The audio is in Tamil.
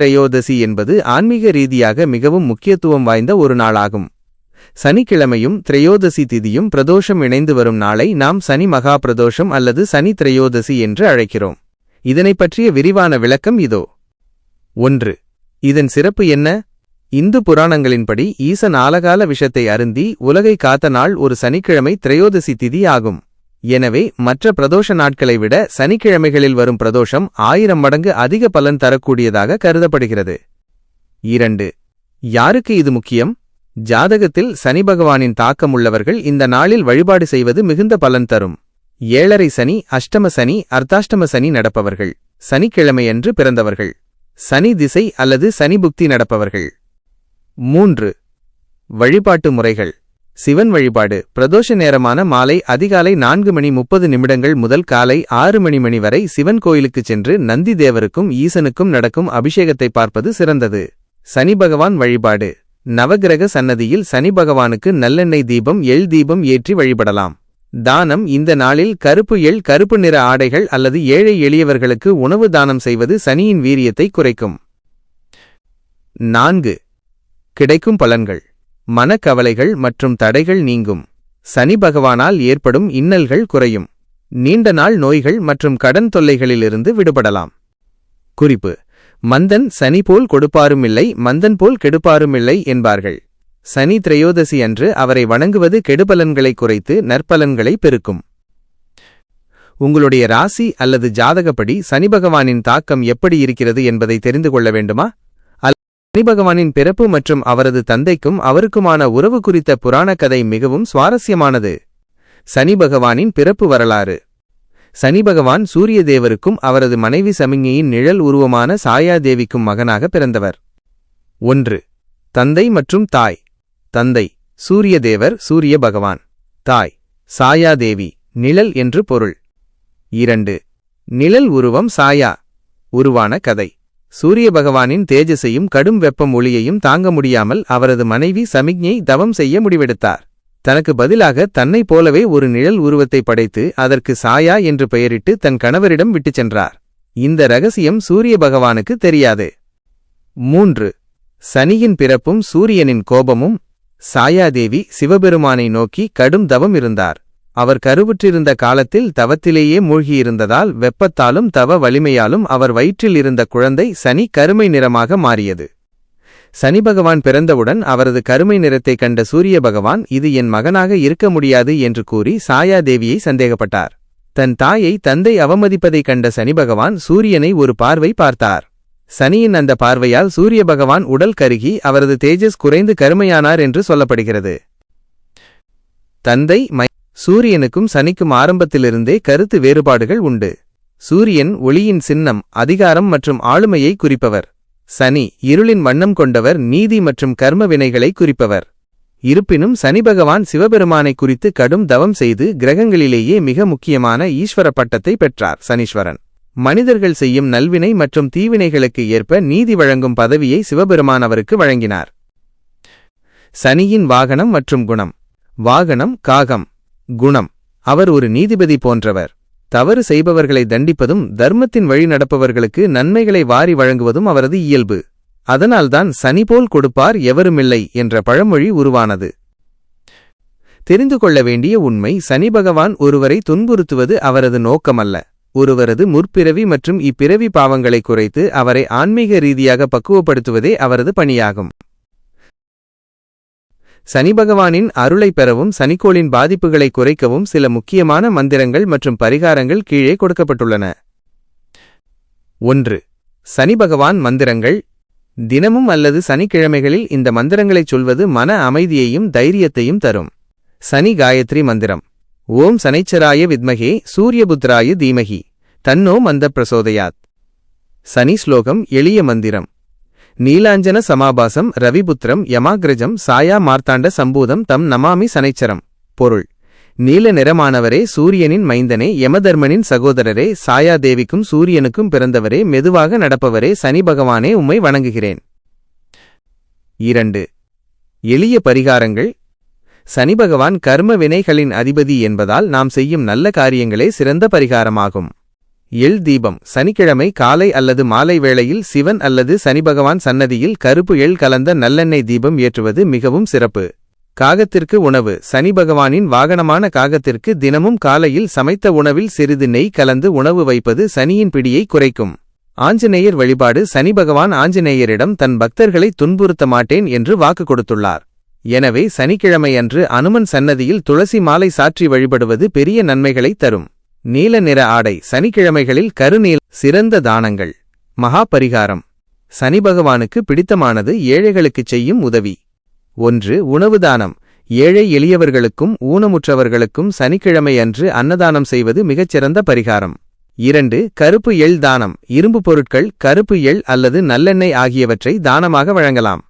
திரையோதசி என்பது ஆன்மீக ரீதியாக மிகவும் முக்கியத்துவம் வாய்ந்த ஒரு நாளாகும். சனிக்கிழமையும் திரையோதசி திதியும் பிரதோஷம் இணைந்து வரும் நாளை நாம் சனி மகா பிரதோஷம் அல்லது சனி திரையோதசி என்று அழைக்கிறோம். இதனைப் பற்றிய விரிவான விளக்கம் இதோ. 1. இதன் சிறப்பு என்ன? இந்து புராணங்களின்படி ஈசன் ஆலகால விஷத்தை அருந்தி உலகை காத்த நாள் ஒரு சனிக்கிழமை திரையோதசி திதி ஆகும். எனவே மற்ற பிரதோஷ நாட்களை விட சனிக்கிழமைகளில் வரும் பிரதோஷம் 1000 மடங்கு அதிக பலன் தரக்கூடியதாக கருதப்படுகிறது. 2. யாருக்கு இது முக்கியம்? ஜாதகத்தில் சனி பகவானின் தாக்கம் உள்ளவர்கள் இந்த நாளில் வழிபாடு செய்வது மிகுந்த பலன் தரும். 7.5 சனி, அஷ்டம சனி, அர்த்தாஷ்டம சனி நடப்பவர்கள், சனிக்கிழமையன்று பிறந்தவர்கள், சனி திசை அல்லது சனி புக்தி நடப்பவர்கள். 3. வழிபாட்டு முறைகள். சிவன் வழிபாடு பிரதோஷ நேரமான மாலை அதிகாலை 4:30 முதல் காலை 6 வரை சிவன் கோயிலுக்குச் சென்று நந்தி தேவருக்கும் ஈசனுக்கும் நடக்கும் அபிஷேகத்தை பார்ப்பது சிறந்தது. சனி பகவான் வழிபாடு. நவகிரக சன்னதியில் சனி பகவானுக்கு நல்லெண்ணெய் தீபம், எள் தீபம் ஏற்றி வழிபடலாம். தானம். இந்த நாளில் கருப்பு எள், கருப்பு நிற ஆடைகள் அல்லது ஏழை எளியவர்களுக்கு உணவு தானம் செய்வது சனியின் வீரியத்தை குறைக்கும். 4. கிடைக்கும் பலன்கள். மனக்கவலைகள் மற்றும் தடைகள் நீங்கும். சனி பகவானால் ஏற்படும் இன்னல்கள் குறையும். நீண்ட நாள் நோய்கள் மற்றும் கடன் தொல்லைகளிலிருந்து விடுபடலாம். குறிப்பு: மந்தன் சனி போல் கொடுப்பாருமில்லை, மந்தன் போல் கெடுப்பாருமில்லை என்பார்கள். சனி திரையோதசி அன்று அவரை வணங்குவது கெடுபலன்களை குறைத்து நற்பலன்களை பெருக்கும். உங்களுடைய ராசி அல்லது ஜாதகப்படி சனி பகவானின் தாக்கம் எப்படி இருக்கிறது என்பதை தெரிந்து கொள்ள வேண்டுமா? சனி பகவானின் பிறப்பு மற்றும் அவரது தந்தைக்கும் அவருக்குமான உறவு குறித்த புராண கதை மிகவும் சுவாரஸ்யமானது. சனி பகவானின் பிறப்பு வரலாறு. சனி பகவான் சூரிய தேவருக்கும் அவரது மனைவி சமிஞ்ஞையின் நிழல் உருவமான சாயா தேவிக்கும் மகனாக பிறந்தவர். 1. தந்தை மற்றும் தாய். தந்தை சூரிய தேவர், சூரிய பகவான். தாய் சாயா தேவி, நிழல் என்று பொருள். 2. நிழல் உருவம் சாயா. உருவான கதை. சூரிய பகவானின் தேஜஸையும் கடும் வெப்பம் ஒளியையும் தாங்க முடியாமல் அவரது மனைவி சமிஞ்ஞை தவம் செய்ய முடிவெடுத்தார். தனக்கு பதிலாக தன்னைப் போலவே ஒரு நிழல் உருவத்தை படைத்து அதற்கு சாயா என்று பெயரிட்டு தன் கணவரிடம் விட்டுச் சென்றார். இந்த ரகசியம் சூரிய பகவானுக்கு தெரியாது. 3. சனியின் பிறப்பும் சூரியனின் கோபமும். சாயாதேவி சிவபெருமானை நோக்கி கடும் தவம் இருந்தார். அவர் கருவுற்றிருந்த காலத்தில் தவத்திலேயே மூழ்கியிருந்ததால் வெப்பத்தாலும் தவ வலிமையாலும் அவர் வயிற்றில் இருந்த குழந்தை சனி கருமை நிறமாக மாறியது. சனி பகவான் பிறந்தவுடன் அவரது கருமை நிறத்தை கண்ட சூரிய பகவான் இது என் மகனாக இருக்க முடியாது என்று கூறி சாயாதேவியை சந்தேகப்பட்டார். தன் தாயை தந்தை அவமதிப்பதைக் கண்ட சனி பகவான் சூரியனை ஒரு பார்வை பார்த்தார். சனியின் அந்த பார்வையால் சூரிய பகவான் உடல் கருகி அவரது தேஜஸ் குறைந்து கருமையானார் என்று சொல்லப்படுகிறது. தந்தை சூரியனுக்கும் சனிக்கும் ஆரம்பத்திலிருந்தே கருத்து வேறுபாடுகள் உண்டு. சூரியன் ஒளியின் சின்னம், அதிகாரம் மற்றும் ஆளுமையை குறிப்பவர். சனி இருளின் வண்ணம் கொண்டவர், நீதி மற்றும் கர்ம வினைகளை குறிப்பவர். இருப்பினும் சனி பகவான் சிவபெருமானை குறித்து கடும் தவம் செய்து கிரகங்களிலேயே மிக முக்கியமான ஈஸ்வர பட்டத்தை பெற்றார், சனீஸ்வரன். மனிதர்கள் செய்யும் நல்வினை மற்றும் தீவினைகளுக்கு ஏற்ப நீதி வழங்கும் பதவியை சிவபெருமான் அவருக்கு வழங்கினார். சனியின் வாகனம் மற்றும் குணம். வாகனம் காகம். குணம்: அவர் ஒரு நீதிபதி போன்றவர். தவறு செய்பவர்களை தண்டிப்பதும் தர்மத்தின் வழி நடப்பவர்களுக்கு நன்மைகளை வாரி வழங்குவதும் அவரது இயல்பு. அதனால்தான் சனி போல் கொடுப்பார் எவருமில்லை என்ற பழமொழி உருவானது. தெரிந்து கொள்ள வேண்டிய உண்மை: சனி பகவான் ஒருவரை துன்புறுத்துவது அவரது நோக்கமல்ல. ஒருவரது முற்பிறவி மற்றும் இப்பிறவி பாவங்களை குறைத்து அவரை ஆன்மீக ரீதியாக பக்குவப்படுத்துவதே அவரது பணியாகும். சனி பகவானின் அருளை பெறவும் சனிக்கோளின் பாதிப்புகளை குறைக்கவும் சில முக்கியமான மந்திரங்கள் மற்றும் பரிகாரங்கள் கீழே கொடுக்கப்பட்டுள்ளன. 1. சனி பகவான் மந்திரங்கள். தினமும் அல்லது சனிக்கிழமைகளில் இந்த மந்திரங்களைச் சொல்வது மன அமைதியையும் தைரியத்தையும் தரும். சனி காயத்ரி மந்திரம். ஓம் சனைச்சராய வித்மகே சூரியபுத்ராய தீமகி தன்னோ மந்த பிரசோதயாத். சனி ஸ்லோகம். எளிய மந்திரம். நீலாஞ்சன சமாபாசம் ரவிபுத்திரம் யமாகிரஜம் சாயா மார்த்தாண்ட சம்பூதம் தம் நமாமி சனைச்சரம். பொருள்: நீல நிறமானவரே, சூரியனின் மைந்தனே, யமதர்மனின் சகோதரரே, சாயாதேவிக்கும் சூரியனுக்கும் பிறந்தவரே, மெதுவாக நடப்பவரே, சனி பகவானே, உம்மை வணங்குகிறேன். 2. எளிய பரிகாரங்கள். சனி பகவான் கர்ம வினைகளின் அதிபதி என்பதால் நாம் செய்யும் நல்ல காரியங்களே சிறந்த பரிகாரமாகும். எள் தீபம் சனிக்கிழமை காலை அல்லது மாலை வேளையில் சிவன் அல்லது சனிபகவான் சன்னதியில் கருப்பு எள் கலந்த நல்லெண்ணெய் தீபம் ஏற்றுவது மிகவும் சிறப்பு. காகத்திற்கு உணவு சனிபகவானின் வாகனமான காகத்திற்கு தினமும் காலையில் சமைத்த உணவில் சிறிது நெய் கலந்து உணவு வைப்பது சனியின் பிடியை குறைக்கும். ஆஞ்சநேயர் வழிபாடு சனிபகவான் ஆஞ்சநேயரிடம் தன் பக்தர்களை துன்புறுத்த மாட்டேன் என்று வாக்கு கொடுத்துள்ளார். எனவே சனிக்கிழமையன்று அனுமன் சன்னதியில் துளசி மாலை சாற்றி வழிபடுவது பெரிய நன்மைகளை தரும். நீல நிற ஆடை சனிக்கிழமைகளில் கருநீல. சிறந்த தானங்கள். மகா பரிகாரம். சனிபகவானுக்கு பிடித்தமானது ஏழைகளுக்குச் செய்யும் உதவி. 1. உணவு தானம். ஏழை எளியவர்களுக்கும் ஊனமுற்றவர்களுக்கும் சனிக்கிழமை அன்று அன்னதானம் செய்வது மிகச்சிறந்த பரிகாரம். 2. கருப்பு எள் தானம். இரும்பு பொருட்கள், கருப்பு எள் அல்லது நல்லெண்ணெய் ஆகியவற்றை தானமாக வழங்கலாம்.